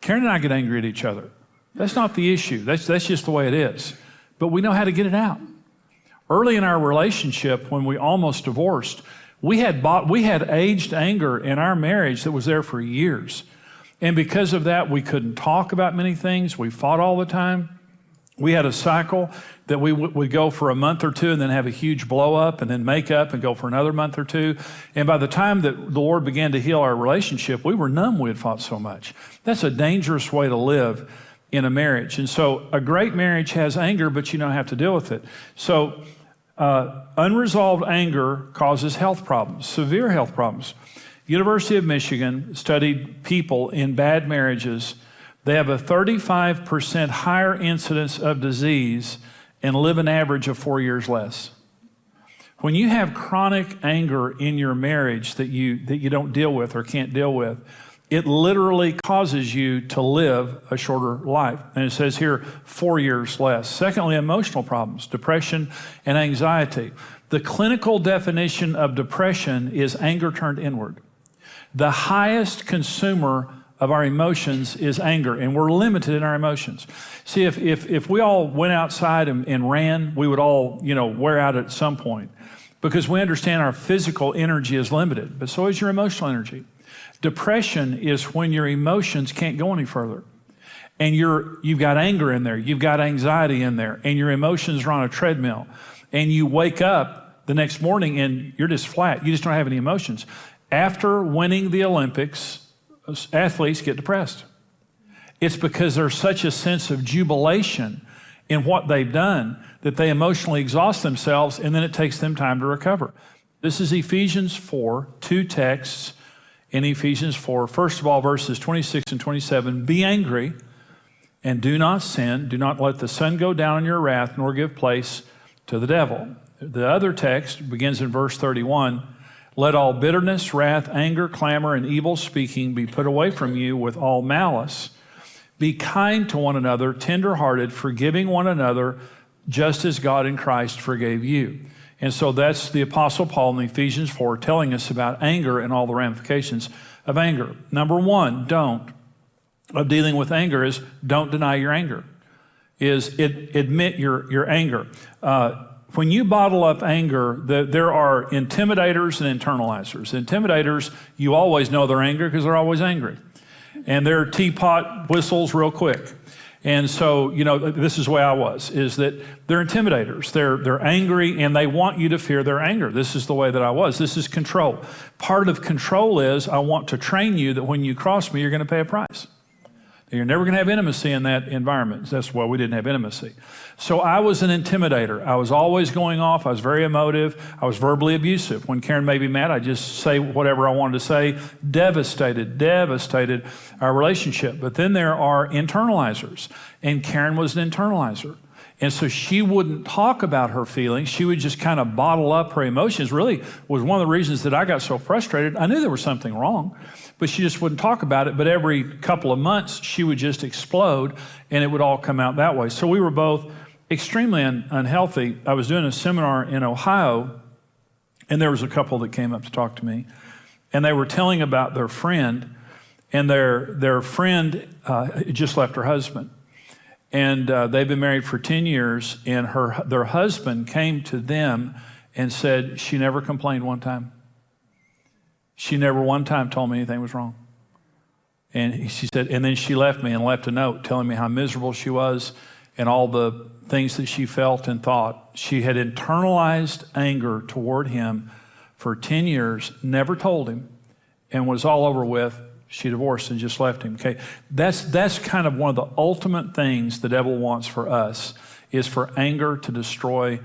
Karen and I get angry at each other. That's not the issue. That's just the way it is. But we know how to get it out. Early in our relationship, when we almost divorced, we had aged anger in our marriage that was there for years. And because of that, we couldn't talk about many things. We fought all the time. We had a cycle that we would go for a month or two and then have a huge blow up and then make up and go for another month or two. And by the time that the Lord began to heal our relationship, we were numb. We had fought so much. That's a dangerous way to live in a marriage. And so a great marriage has anger, but you don't have to deal with it. So unresolved anger causes health problems, severe health problems. University of Michigan studied people in bad marriages. They have a 35% higher incidence of disease and live an average of 4 years less. When you have chronic anger in your marriage that you don't deal with or can't deal with, it literally causes you to live a shorter life. And it says here, 4 years less. Secondly, emotional problems, depression and anxiety. The clinical definition of depression is anger turned inward. The highest consumer of our emotions is anger, and we're limited in our emotions. See, if we all went outside and ran, we would all, wear out at some point because we understand our physical energy is limited, but so is your emotional energy. Depression is when your emotions can't go any further. And you've got anger in there, you've got anxiety in there, and your emotions are on a treadmill. And you wake up the next morning and you're just flat. You just don't have any emotions. After winning the Olympics, athletes get depressed. It's because there's such a sense of jubilation in what they've done that they emotionally exhaust themselves, and then it takes them time to recover. This is Ephesians 4, 2 texts in Ephesians 4. First of all, verses 26 and 27, be angry and do not sin. Do not let the sun go down on your wrath, nor give place to the devil. The other text begins in verse 31. Let all bitterness, wrath, anger, clamor, and evil speaking be put away from you with all malice. Be kind to one another, tender-hearted, forgiving one another, just as God in Christ forgave you. And so that's the Apostle Paul in Ephesians 4 telling us about anger and all the ramifications of anger. Number one, of dealing with anger is don't deny your anger, admit your anger. When you bottle up anger, there are intimidators and internalizers. Intimidators, you always know they're angry because they're always angry. And they're teapot whistles real quick. And so, this is the way I was, is that they're intimidators. They're angry and they want you to fear their anger. This is the way that I was. This is control. Part of control is I want to train you that when you cross me, you're going to pay a price. You're never going to have intimacy in that environment. That's why we didn't have intimacy. So I was an intimidator. I was always going off. I was very emotive. I was verbally abusive. When Karen made me mad, I just say whatever I wanted to say. Devastated our relationship. But then there are internalizers. And Karen was an internalizer. And so she wouldn't talk about her feelings. She would just kind of bottle up her emotions. Really was one of the reasons that I got so frustrated. I knew there was something wrong, but she just wouldn't talk about it. But every couple of months, she would just explode, and it would all come out that way. So we were both extremely unhealthy. I was doing a seminar in Ohio, and there was a couple that came up to talk to me, and they were telling about their friend, and their friend just left her husband. And they've been married for 10 years, and their husband came to them and said, she never complained one time. She never one time told me anything was wrong. And she said, and then she left me and left a note telling me how miserable she was and all the things that she felt and thought. She had internalized anger toward him for 10 years, never told him, and was all over with. She divorced and just left him. Okay, that's kind of one of the ultimate things the devil wants for us, is for anger to destroy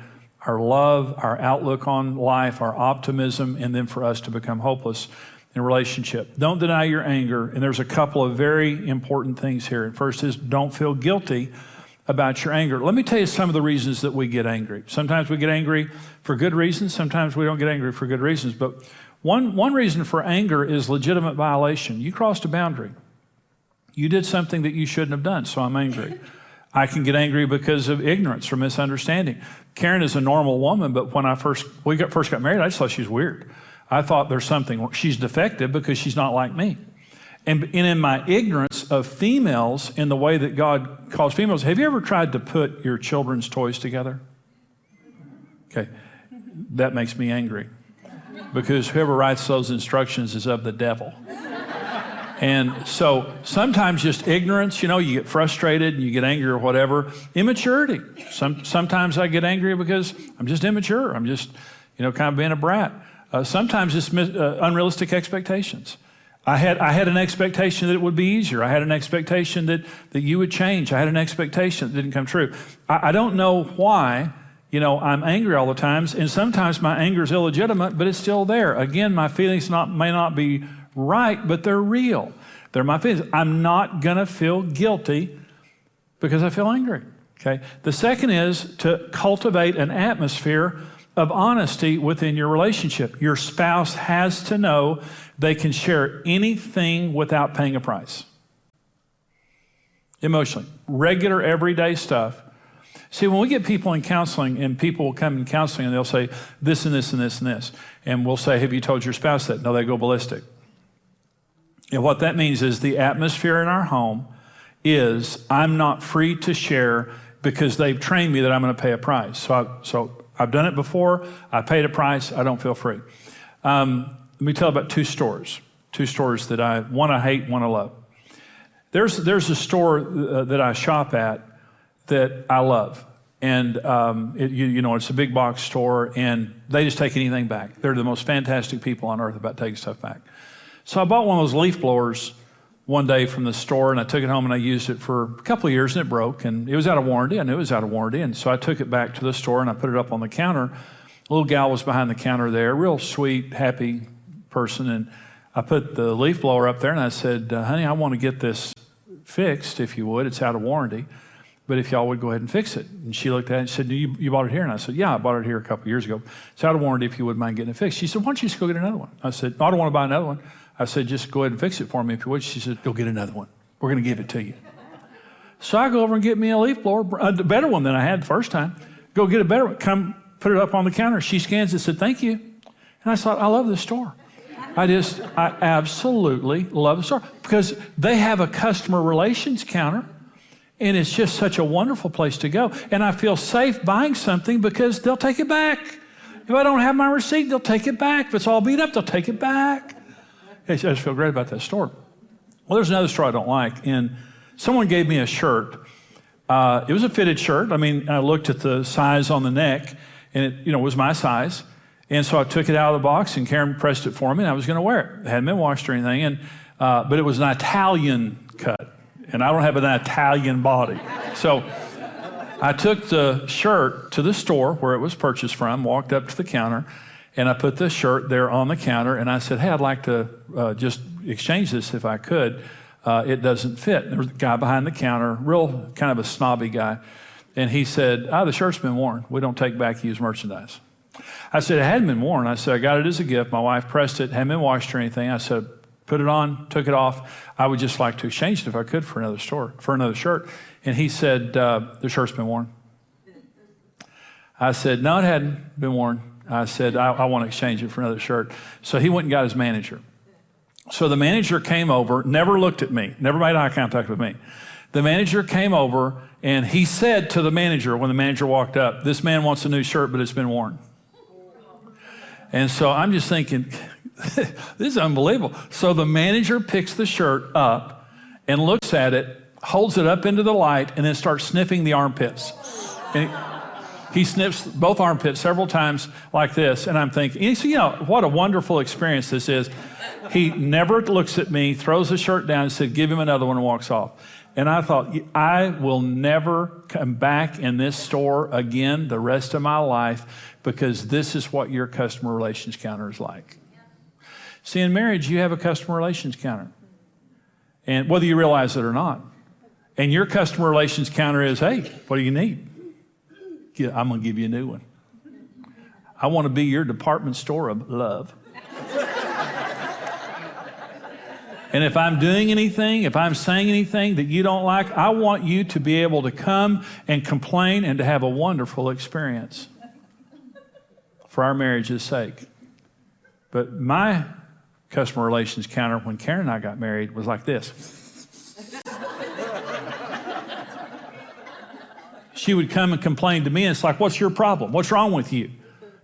our love, our outlook on life, our optimism, and then for us to become hopeless in relationship. Don't deny your anger, and there's a couple of very important things here. First is don't feel guilty about your anger. Let me tell you some of the reasons that we get angry. Sometimes we get angry for good reasons. Sometimes we don't get angry for good reasons, but one reason for anger is legitimate violation. You crossed a boundary. You did something that you shouldn't have done, so I'm angry. I can get angry because of ignorance or misunderstanding. Karen is a normal woman, but when we first got married, I just thought she was weird. I thought there's something, she's defective because she's not like me. And in my ignorance of females in the way that God calls females, have you ever tried to put your children's toys together? Okay, that makes me angry because whoever writes those instructions is of the devil. And so sometimes just ignorance, you get frustrated and you get angry or whatever. Immaturity. Sometimes I get angry because I'm just immature. I'm just, kind of being a brat. Sometimes it's unrealistic expectations. I had an expectation that it would be easier. I had an expectation that you would change. I had an expectation that didn't come true. I don't know why, I'm angry all the times, and sometimes my anger is illegitimate, but it's still there. Again, my feelings may not be right, but they're real. They're my feelings. I'm not going to feel guilty because I feel angry. Okay. The second is to cultivate an atmosphere of honesty within your relationship. Your spouse has to know they can share anything without paying a price. Emotionally, regular everyday stuff. See, when we get people in counseling, and people will come in counseling and they'll say this and this and this and this, and we'll say, have you told your spouse that? No, they go ballistic. And what that means is the atmosphere in our home is I'm not free to share because they've trained me that I'm going to pay a price. So I've done it before. I paid a price. I don't feel free. Let me tell you about two stores that one I hate, one I love. There's a store that I shop at that I love. And, it's a big box store, and they just take anything back. They're the most fantastic people on earth about taking stuff back. So I bought one of those leaf blowers one day from the store, and I took it home and I used it for a couple of years, and it broke, and it was out of warranty. I knew it was out of warranty, and so I took it back to the store and I put it up on the counter. A little gal was behind the counter there, real sweet, happy person, and I put the leaf blower up there and I said, honey, I want to get this fixed, if you would. It's out of warranty, but if y'all would go ahead and fix it. And she looked at it and said, you bought it here? And I said, yeah, I bought it here a couple of years ago. It's out of warranty, if you wouldn't mind getting it fixed. She said, why don't you just go get another one? I said, no, I don't want to buy another one. I said, just go ahead and fix it for me if you would. She said, go get another one. We're going to give it to you. So I go over and get me a leaf blower, a better one than I had the first time. Go get a better one. Come put it up on the counter. She scans it and said, thank you. And I thought, I love this store. I absolutely love the store because they have a customer relations counter, and it's just such a wonderful place to go. And I feel safe buying something because they'll take it back. If I don't have my receipt, they'll take it back. If it's all beat up, they'll take it back. I just feel great about that store. Well, there's another store I don't like, and someone gave me a shirt. It was a fitted shirt. I looked at the size on the neck, and it, was my size. And so I took it out of the box, and Karen pressed it for me, and I was going to wear it. It hadn't been washed or anything, but it was an Italian cut, and I don't have an Italian body. So I took the shirt to the store where it was purchased from, walked up to the counter, and I put the shirt there on the counter, and I said, hey, I'd like to just exchange this if I could. It doesn't fit. There was a guy behind the counter, real kind of a snobby guy, and he said, the shirt's been worn. We don't take back used merchandise. I said, it hadn't been worn. I said, I got it as a gift. My wife pressed it, hadn't been washed or anything. I said, put it on, took it off. I would just like to exchange it if I could for another shirt. And he said, the shirt's been worn. I said, no, it hadn't been worn. I said, I want to exchange it for another shirt. So he went and got his manager. So the manager came over, never looked at me, never made eye contact with me. The manager came over, and he said to the manager, when the manager walked up, this man wants a new shirt, but it's been worn. And so I'm just thinking, this is unbelievable. So the manager picks the shirt up and looks at it, holds it up into the light, and then starts sniffing the armpits. And he sniffs both armpits several times like this, and I'm thinking, what a wonderful experience this is. He never looks at me, throws the shirt down, and said, give him another one, and walks off. And I thought, I will never come back in this store again the rest of my life because this is what your customer relations counter is like. See, in marriage, you have a customer relations counter, and whether you realize it or not. And your customer relations counter is, hey, what do you need? I'm going to give you a new one. I want to be your department store of love. And if I'm doing anything, if I'm saying anything that you don't like, I want you to be able to come and complain and to have a wonderful experience for our marriage's sake. But my customer relations counter when Karen and I got married was like this. She would come and complain to me, and it's like, what's your problem? What's wrong with you?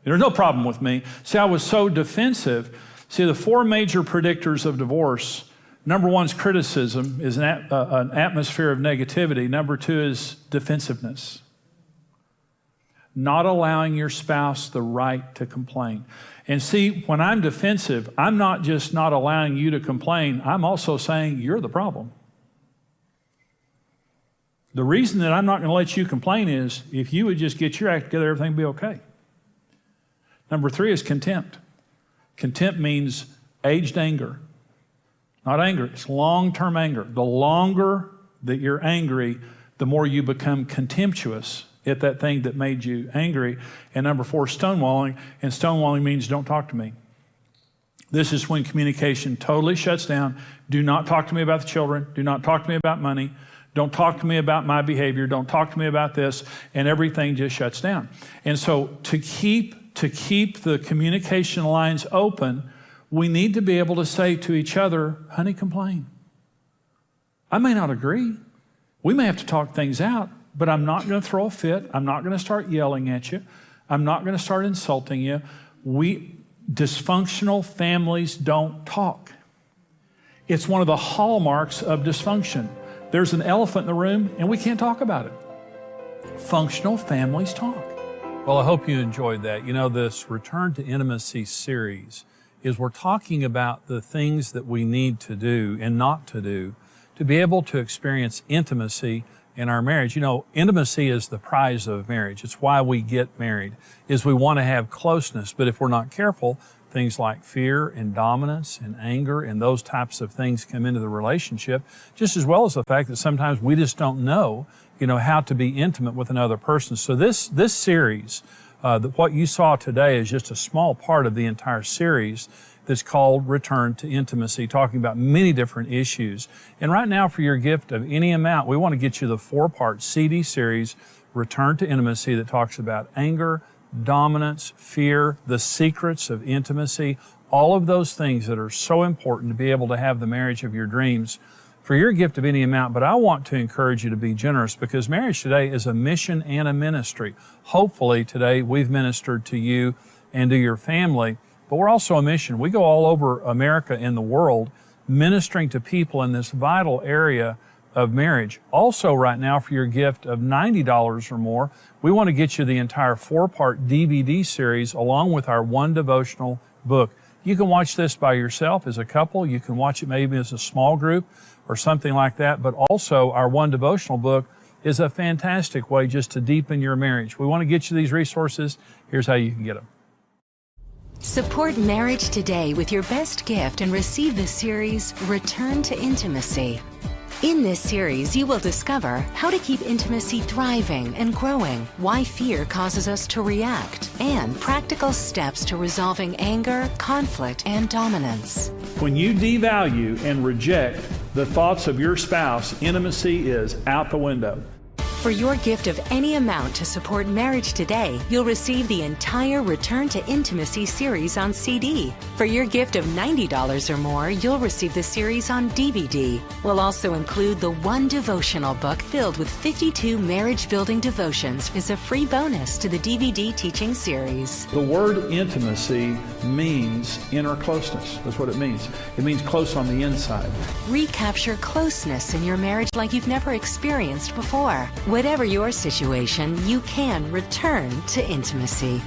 There's no problem with me. See, I was so defensive. See, the 4 major predictors of divorce, number 1 is criticism, is an atmosphere of negativity. Number 2 is defensiveness. Not allowing your spouse the right to complain. And see, when I'm defensive, I'm not just not allowing you to complain, I'm also saying you're the problem. The reason that I'm not going to let you complain is if you would just get your act together, everything would be okay. Number 3 is contempt. Contempt means aged anger. Not anger, it's long-term anger. The longer that you're angry, the more you become contemptuous at that thing that made you angry. And number 4, stonewalling. And stonewalling means don't talk to me. This is when communication totally shuts down. Do not talk to me about the children. Do not talk to me about money. Don't talk to me about my behavior. Don't talk to me about this. And everything just shuts down. And so to keep the communication lines open, we need to be able to say to each other, honey, complain. I may not agree. We may have to talk things out, but I'm not going to throw a fit. I'm not going to start yelling at you. I'm not going to start insulting you. Dysfunctional families don't talk. It's one of the hallmarks of dysfunction. There's an elephant in the room, and we can't talk about it. Functional families talk. Well, I hope you enjoyed that. You know, this Return to Intimacy series is we're talking about the things that we need to do and not to do to be able to experience intimacy in our marriage. You know, intimacy is the prize of marriage. It's why we get married, is we want to have closeness. But if we're not careful, things like fear and dominance and anger and those types of things come into the relationship, just as well as the fact that sometimes we just don't know, how to be intimate with another person. So this series, what you saw today is just a small part of the entire series that's called Return to Intimacy, talking about many different issues. And right now, for your gift of any amount, we want to get you the 4-part CD series, Return to Intimacy, that talks about anger, dominance, fear, the secrets of intimacy, all of those things that are so important to be able to have the marriage of your dreams, for your gift of any amount. But I want to encourage you to be generous, because Marriage Today is a mission and a ministry. Hopefully today we've ministered to you and to your family, but we're also a mission. We go all over America and the world ministering to people in this vital area of marriage. Also right now, for your gift of $90 or more, we want to get you the entire 4-part DVD series along with our 1 devotional book. You can watch this by yourself as a couple. You can watch it maybe as a small group or something like that. But also our 1 devotional book is a fantastic way just to deepen your marriage. We want to get you these resources. Here's how you can get them. Support Marriage Today with your best gift and receive the series Return to Intimacy. In this series, you will discover how to keep intimacy thriving and growing, why fear causes us to react, and practical steps to resolving anger, conflict, and dominance. When you devalue and reject the thoughts of your spouse, intimacy is out the window. For your gift of any amount to support Marriage Today, you'll receive the entire Return to Intimacy series on CD. For your gift of $90 or more, you'll receive the series on DVD. We'll also include the 1 devotional book filled with 52 marriage-building devotions as a free bonus to the DVD teaching series. The word intimacy means inner closeness. That's what it means. It means close on the inside. Recapture closeness in your marriage like you've never experienced before. Whatever your situation, you can return to intimacy.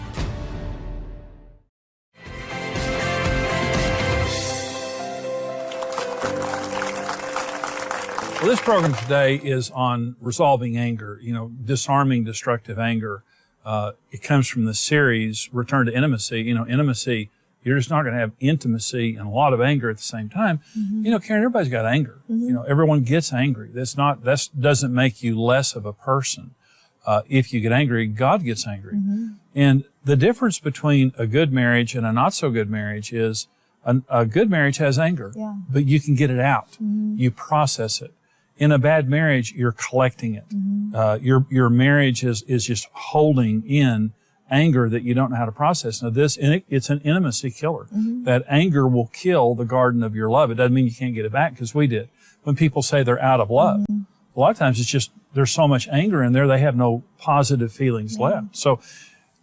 Well, this program today is on resolving anger, disarming destructive anger. It comes from the series, Return to Intimacy. Intimacy, you're just not going to have intimacy and a lot of anger at the same time. Mm-hmm. Karen, everybody's got anger. Mm-hmm. Everyone gets angry. That doesn't make you less of a person. If you get angry, God gets angry. Mm-hmm. And the difference between a good marriage and a not so good marriage is a good marriage has anger, but you can get it out. Mm-hmm. You process it. In a bad marriage, you're collecting it. Mm-hmm. Your marriage is just holding in anger that you don't know how to process. Now it's an intimacy killer. That anger will kill the garden of your love. It doesn't mean you can't get it back, because we did. When people say they're out of love, a lot of times it's just there's so much anger in there, they have no positive feelings left. So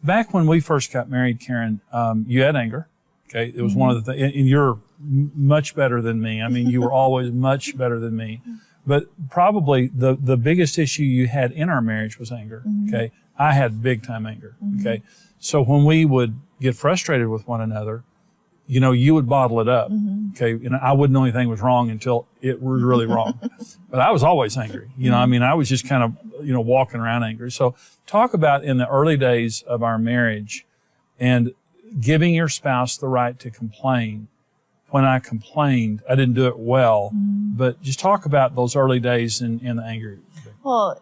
back when we first got married, Karen, you had anger. Okay, it was one of the things, and you're much better than me. I mean, you were always much better than me. But probably the biggest issue you had in our marriage was anger. Okay, I had big time anger. Okay, so when we would get frustrated with one another, you know, you would bottle it up. Okay, you know, I wouldn't know anything was wrong until it was really wrong. But I was always angry. You know, I mean, I was just kind of, you know, walking around angry. So talk about in the early days of our marriage and giving your spouse the right to complain. When I complained, I didn't do it well, but just talk about those early days in the anger. Well,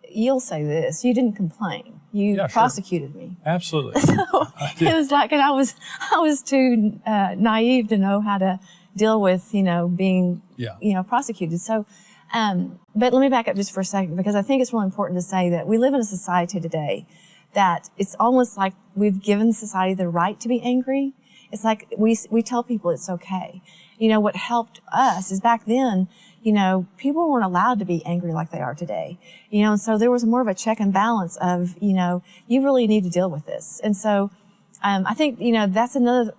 you'll say this, you didn't complain. You prosecuted me. Absolutely. So it was like, and I was too naive to know how to deal with, you know, being, you know, prosecuted. So, but let me back up just for a second, because I think it's really important to say that we live in a society today that it's almost like we've given society the right to be angry. It's like we tell people it's okay. You know, what helped us is back then, you know, people weren't allowed to be angry like they are today. You know, and so there was more of a check and balance of, you know, you really need to deal with this. And so I think, you know, that's another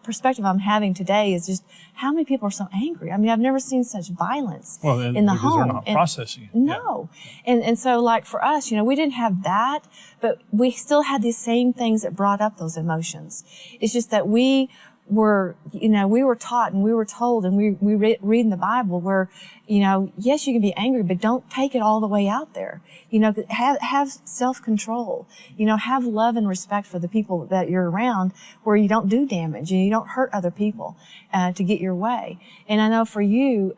perspective I'm having today is just how many people are so angry. I mean, I've never seen such violence in the home. They're not processing it. No. And so like for us, you know, we didn't have that, but we still had these same things that brought up those emotions. It's just that we were, you know, we were taught and we were told and we read in the Bible where, you know, yes, you can be angry, but don't take it all the way out there. You know, have self-control. You know, have love and respect for the people that you're around where you don't do damage and you don't hurt other people, to get your way. And I know for you,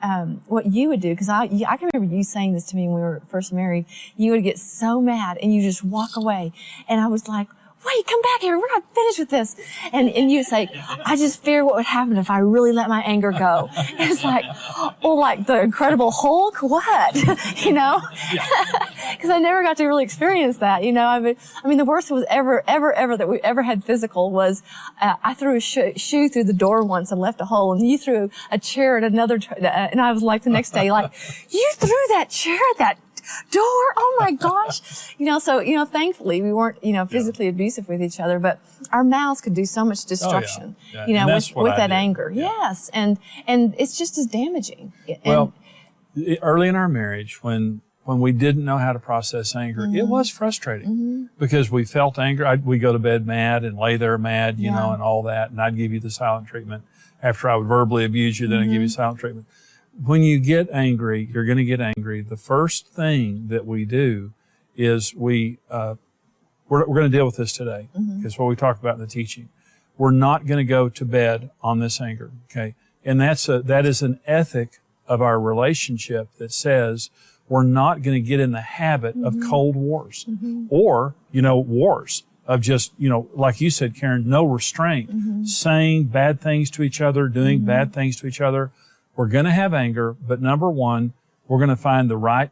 what you would do, because I can remember you saying this to me when we were first married, you would get so mad and you just walk away. And I was like, wait, come back here. We're not finished with this. And you say, I just fear what would happen if I really let my anger go. And it's like, oh, like the Incredible Hulk? What? You know? Because I never got to really experience that, you know? I mean, the worst was ever that we ever had physical was, I threw a shoe through the door once and left a hole, and you threw a chair at another, and I was like the next day, like, you threw that chair at that door. Oh my gosh. You know, so, you know, thankfully we weren't, you know, physically abusive with each other, but our mouths could do so much destruction, you know, with that anger. Yes. And it's just as damaging. Well, early in our marriage, when we didn't know how to process anger, it was frustrating because we felt anger. We go to bed mad and lay there mad, you know, and all that. And I'd give you the silent treatment after I would verbally abuse you, then I'd give you silent treatment. When you get angry, you're going to get angry. The first thing that we do is we're going to deal with this today. It's what we talk about in the teaching. We're not going to go to bed on this anger. Okay. And that is an ethic of our relationship that says we're not going to get in the habit of cold wars or, you know, wars of just, you know, like you said, Karen, no restraint, saying bad things to each other, doing bad things to each other. We're going to have anger, but number one, we're going to find we're going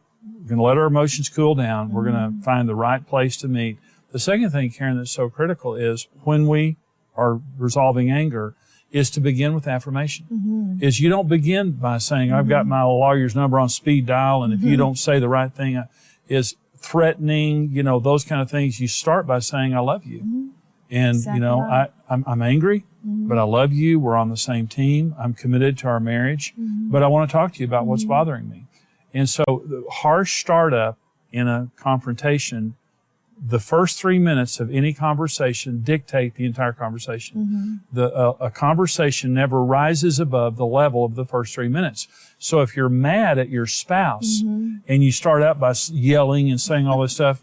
to let our emotions cool down. We're going to find the right place to meet. The second thing, Karen, that's so critical is when we are resolving anger is to begin with affirmation. Is you don't begin by saying, I've got my lawyer's number on speed dial, and if you don't say the right thing, is threatening, you know, those kind of things. You start by saying, I love you. And, you know, I'm angry, but I love you. We're on the same team. I'm committed to our marriage, but I want to talk to you about what's bothering me. And so the harsh startup in a confrontation, the first 3 minutes of any conversation dictate the entire conversation. A conversation never rises above the level of the first 3 minutes. So if you're mad at your spouse and you start out by yelling and saying all this stuff,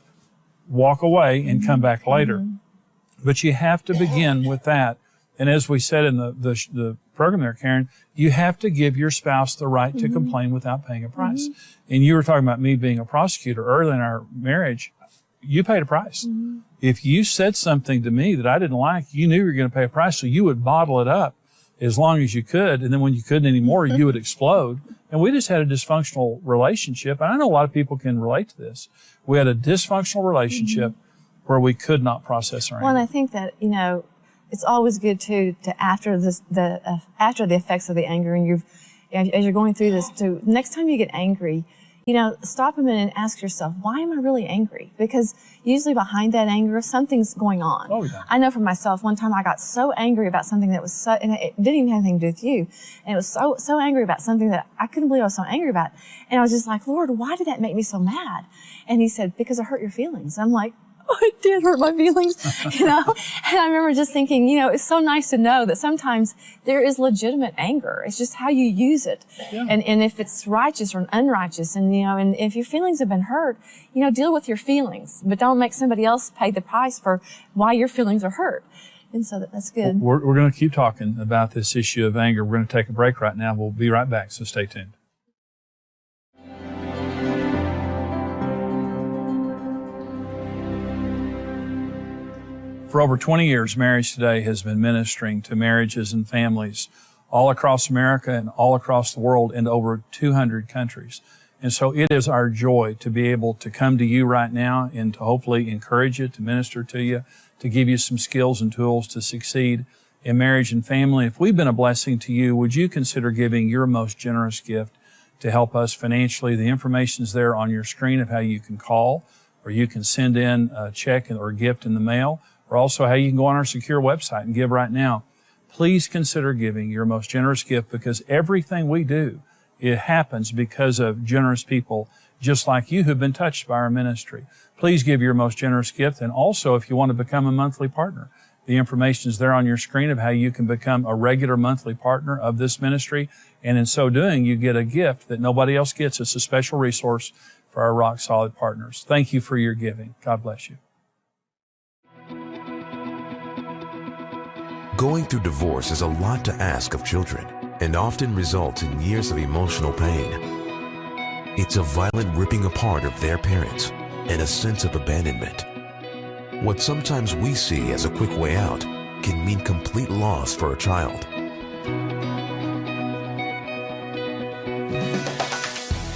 walk away and come back later. But you have to begin with that. And as we said in the program there, Karen, you have to give your spouse the right to complain without paying a price. And you were talking about me being a prosecutor early in our marriage. You paid a price. If you said something to me that I didn't like, you knew you were going to pay a price, so you would bottle it up as long as you could. And then when you couldn't anymore, you would explode. And we just had a dysfunctional relationship. And I know a lot of people can relate to this. We had a dysfunctional relationship. where we could not process our anger. Well, and I think that, it's always good too to after the effects of the anger, and as you're going through this, to next time you get angry, stop a minute and ask yourself, why am I really angry? Because usually behind that anger, something's going on. Oh, yeah. I know for myself, one time I got so angry about something that was and it didn't even have anything to do with you. And it was so angry about something that I couldn't believe I was so angry about. And I was just like, Lord, why did that make me so mad? And he said, because it hurt your feelings. I'm like, oh, it did hurt my feelings, And I remember just thinking, it's so nice to know that sometimes there is legitimate anger. It's just how you use it. Yeah. And if it's righteous or unrighteous, and if your feelings have been hurt, deal with your feelings, but don't make somebody else pay the price for why your feelings are hurt. And so that's good. We're going to keep talking about this issue of anger. We're going to take a break right now. We'll be right back, so stay tuned. For over 20 years, Marriage Today has been ministering to marriages and families all across America and all across the world in over 200 countries. And so it is our joy to be able to come to you right now and to hopefully encourage you, to minister to you, to give you some skills and tools to succeed in marriage and family. If we've been a blessing to you, would you consider giving your most generous gift to help us financially? The information is there on your screen of how you can call, or you can send in a check or a gift in the mail, or also how you can go on our secure website and give right now. Please consider giving your most generous gift, because everything we do, it happens because of generous people just like you who've been touched by our ministry. Please give your most generous gift. And also, if you want to become a monthly partner, the information is there on your screen of how you can become a regular monthly partner of this ministry. And in so doing, you get a gift that nobody else gets. It's a special resource for our rock solid partners. Thank you for your giving. God bless you. Going through divorce is a lot to ask of children and often results in years of emotional pain. It's a violent ripping apart of their parents and a sense of abandonment. What sometimes we see as a quick way out can mean complete loss for a child.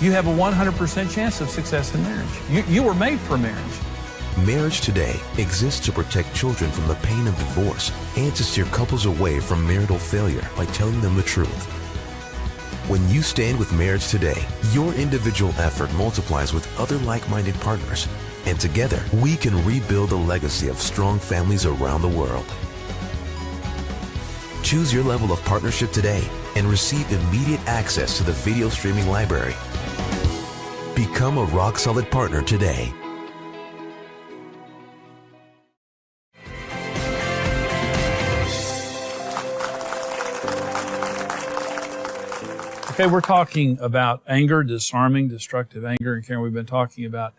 You have a 100% chance of success in marriage. You were made for marriage. Marriage Today exists to protect children from the pain of divorce and to steer couples away from marital failure by telling them the truth. When you stand with Marriage Today, your individual effort multiplies with other like-minded partners, and together we can rebuild a legacy of strong families around the world. Choose your level of partnership today and receive immediate access to the video streaming library. Become a rock-solid partner today. Okay, we're talking about anger, disarming, destructive anger. And Karen, we've been talking about,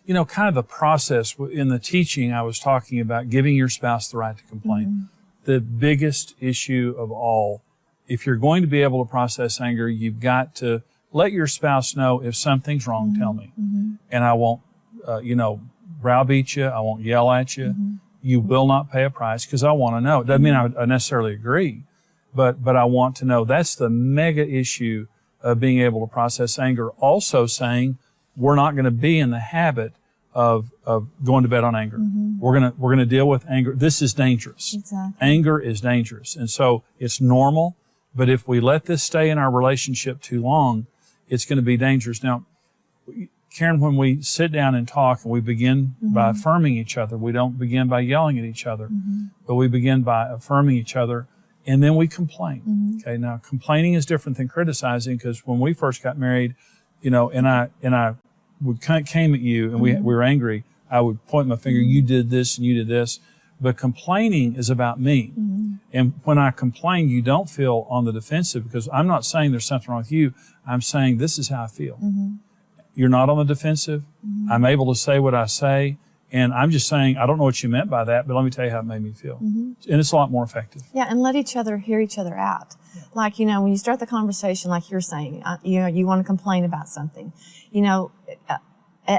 kind of the process. In the teaching, I was talking about giving your spouse the right to complain. Mm-hmm. The biggest issue of all, if you're going to be able to process anger, you've got to let your spouse know if something's wrong, tell me. Mm-hmm. And I won't, browbeat you. I won't yell at you. Mm-hmm. You will not pay a price because I want to know. It doesn't mean I necessarily agree. But I want to know. That's the mega issue of being able to process anger. Also saying we're not going to be in the habit of going to bed on anger. Mm-hmm. We're going to deal with anger. This is dangerous. Exactly. Anger is dangerous. And so it's normal, but if we let this stay in our relationship too long, it's going to be dangerous. Now, Karen, when we sit down and talk and we begin mm-hmm. by affirming each other, we don't begin by yelling at each other, mm-hmm. but we begin by affirming each other. And then we complain. Mm-hmm. Okay. Now, complaining is different than criticizing, because when we first got married, and I would came at you and mm-hmm. we were angry, I would point my finger, mm-hmm. you did this and you did this. But complaining is about me. Mm-hmm. And when I complain, you don't feel on the defensive, because I'm not saying there's something wrong with you. I'm saying this is how I feel. Mm-hmm. You're not on the defensive. Mm-hmm. I'm able to say what I say. And I'm just saying, I don't know what you meant by that, but let me tell you how it made me feel. Mm-hmm. And it's a lot more effective. Yeah, and let each other hear each other out. Yeah. Like, when you start the conversation, like you're saying, you want to complain about something.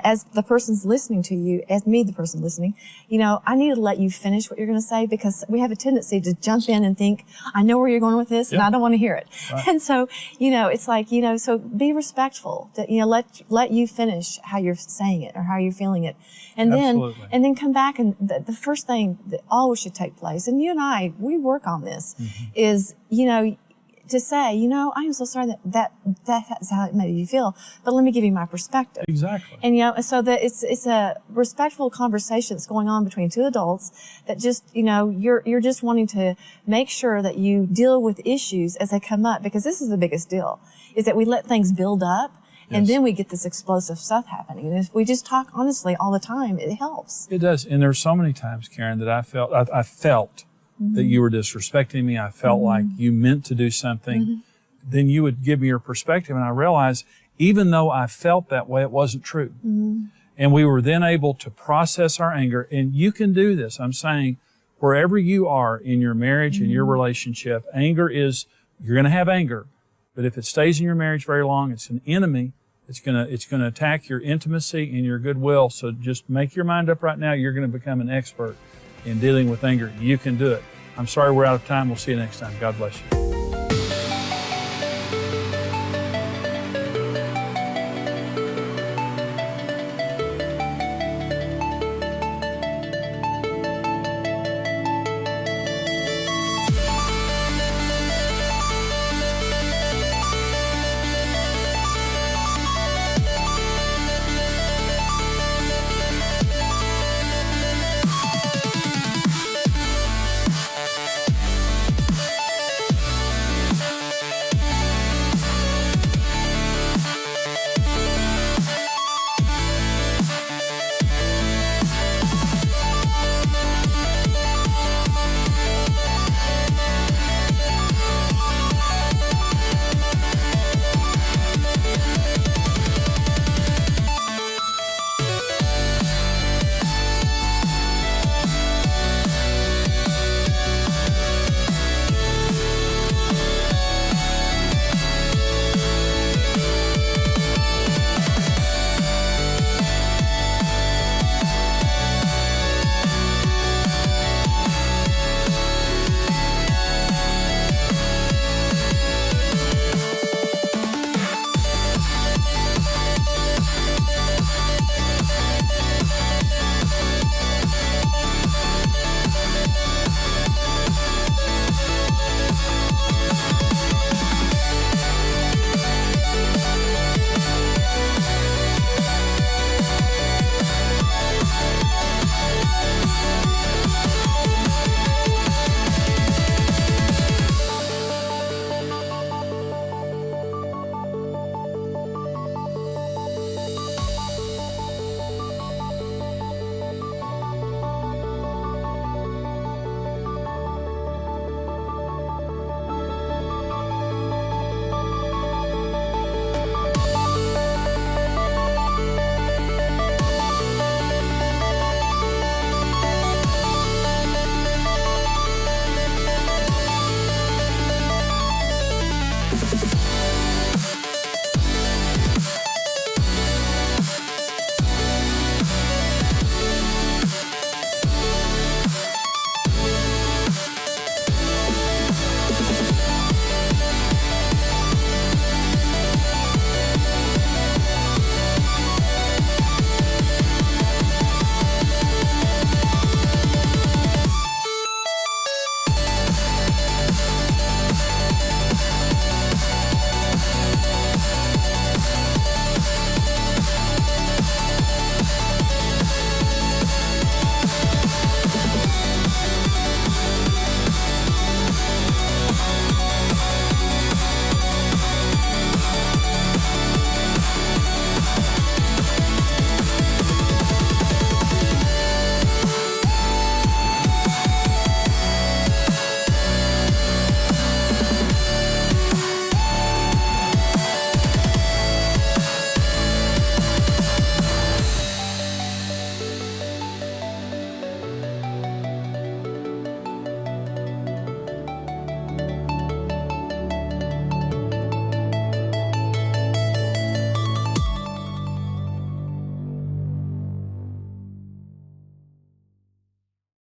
as the person's listening to you, as me, the person listening, you know, I need to let you finish what you're going to say, because we have a tendency to jump in and think, I know where you're going with this, and I don't want to hear it. Right. And so, you know, it's like, you know, so be respectful, that, you know, let you finish how you're saying it or how you're feeling it. And then come back, and the first thing that always should take place, and you and I, we work on this, is, you know, to say, you know, I am so sorry that's how it made you feel, but let me give you my perspective. Exactly. And, you know, so that it's a respectful conversation that's going on between two adults that just, you know, you're just wanting to make sure that you deal with issues as they come up, because this is the biggest deal, is that we let things build up. Yes. And then we get this explosive stuff happening. And if we just talk honestly all the time, it helps. It does. And there's so many times, Karen, that I felt that you were disrespecting me. I felt like you meant to do something. Then you would give me your perspective, and I realized even though I felt that way, it wasn't true. And we were then able to process our anger. And you can do this. I'm saying wherever you are in your marriage, in your relationship, anger is, you're going to have anger. But if it stays in your marriage very long, it's an enemy. It's going to attack your intimacy and your goodwill. So just make your mind up right now. You're going to become an expert in dealing with anger. You can do it. I'm sorry we're out of time. We'll see you next time. God bless you.